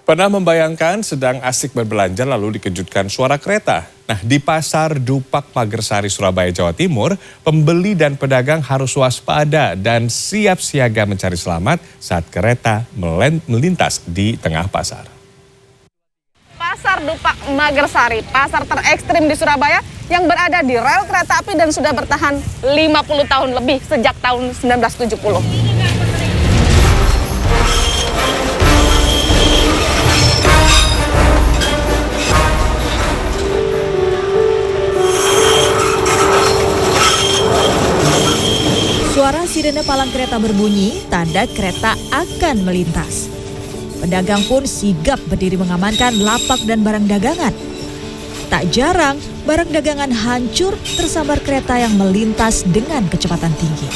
Pernah membayangkan sedang asik berbelanja lalu dikejutkan suara kereta? Nah, di Pasar Dupak Magersari, Surabaya, Jawa Timur, pembeli dan pedagang harus waspada dan siap siaga mencari selamat saat kereta melintas di tengah pasar. Pasar Dupak Magersari, pasar terekstrim di Surabaya yang berada di rel kereta api dan sudah bertahan 50 tahun lebih sejak tahun 1970. Suara sirene palang kereta berbunyi, tanda kereta akan melintas. Pedagang pun sigap berdiri mengamankan lapak dan barang dagangan. Tak jarang, barang dagangan hancur tersambar kereta yang melintas dengan kecepatan tinggi.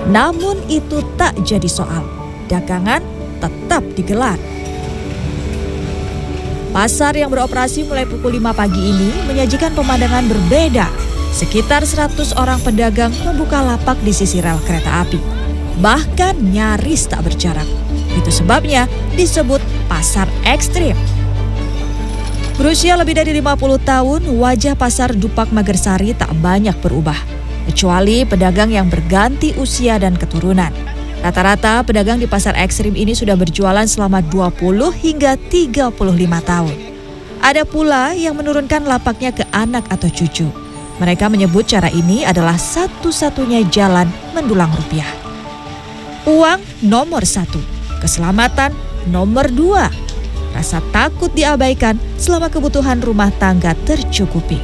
Namun itu tak jadi soal. Dagangan tetap digelar. Pasar yang beroperasi mulai pukul 5 pagi ini menyajikan pemandangan berbeda. Sekitar 100 orang pedagang membuka lapak di sisi rel kereta api. Bahkan nyaris tak berjarak. Itu sebabnya disebut pasar ekstrim. Berusia lebih dari 50 tahun, wajah pasar Dupak Magersari tak banyak berubah. Kecuali pedagang yang berganti usia dan keturunan. Rata-rata pedagang di pasar ekstrim ini sudah berjualan selama 20 hingga 35 tahun. Ada pula yang menurunkan lapaknya ke anak atau cucu. Mereka menyebut cara ini adalah satu-satunya jalan mendulang rupiah. Uang nomor 1, keselamatan nomor 2. Rasa takut diabaikan selama kebutuhan rumah tangga tercukupi.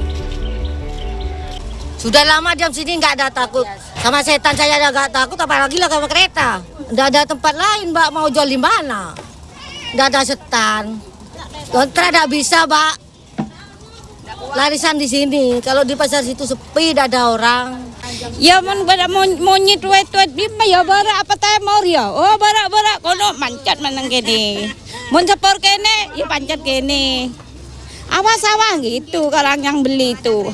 Sudah lama diam sini nggak ada takut. Sama setan saya ada nggak takut, apalagi lah sama kereta. Nggak ada tempat lain, Mbak, mau jual di mana? Nggak ada setan. Kontra nggak bisa, Mbak. Larisan di sini, kalau di pasar situ sepi, tidak ada orang. Ya mon pada monyet tuet lima ya bara apa tayo mau ya. Oh bara kono mancat menang kene. Mon sepor kene ya pancat kene. Awas gitu kalau yang beli itu.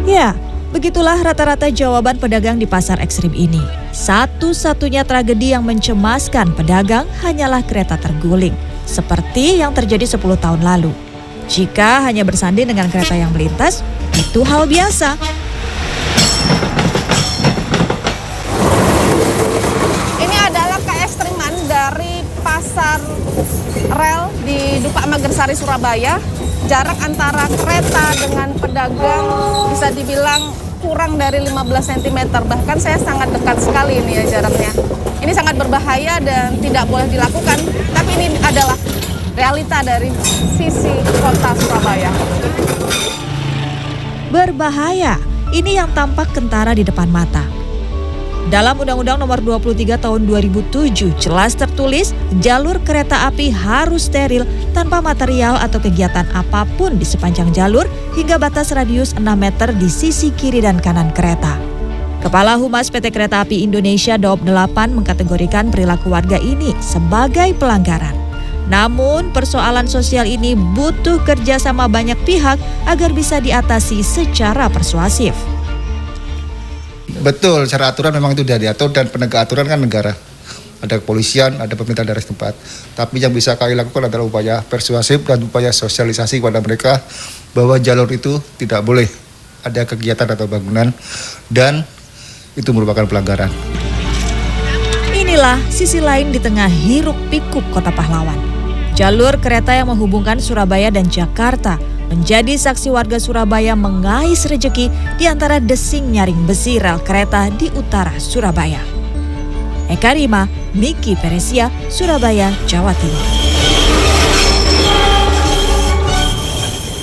Ya, begitulah rata-rata jawaban pedagang di pasar ekstrim ini. Satu-satunya tragedi yang mencemaskan pedagang hanyalah kereta terguling, seperti yang terjadi 10 tahun lalu. Jika hanya bersanding dengan kereta yang melintas, itu hal biasa. Ini adalah keekstriman dari pasar rel di Dupak Magersari, Surabaya. Jarak antara kereta dengan pedagang bisa dibilang kurang dari 15 cm. Bahkan saya sangat dekat sekali ini ya jaraknya. Ini sangat berbahaya dan tidak boleh dilakukan. Tapi ini adalah realita dari sisi kota Surabaya. Berbahaya, ini yang tampak kentara di depan mata. Dalam Undang-Undang Nomor 23 Tahun 2007 jelas tertulis jalur kereta api harus steril tanpa material atau kegiatan apapun di sepanjang jalur hingga batas radius 6 meter di sisi kiri dan kanan kereta. Kepala Humas PT Kereta Api Indonesia Daob 8 mengkategorikan perilaku warga ini sebagai pelanggaran. Namun persoalan sosial ini butuh kerjasama banyak pihak agar bisa diatasi secara persuasif. Betul, secara aturan memang itu sudah diatur dan penegak aturan kan negara. Ada kepolisian, ada pemerintah daerah setempat. Tapi yang bisa kami lakukan adalah upaya persuasif dan upaya sosialisasi kepada mereka bahwa jalur itu tidak boleh ada kegiatan atau bangunan dan itu merupakan pelanggaran. Inilah sisi lain di tengah hiruk pikuk kota pahlawan. Jalur kereta yang menghubungkan Surabaya dan Jakarta menjadi saksi warga Surabaya mengais rejeki di antara desing nyaring besi rel kereta di utara Surabaya. Eka Rima, Miki Peresia, Surabaya, Jawa Timur.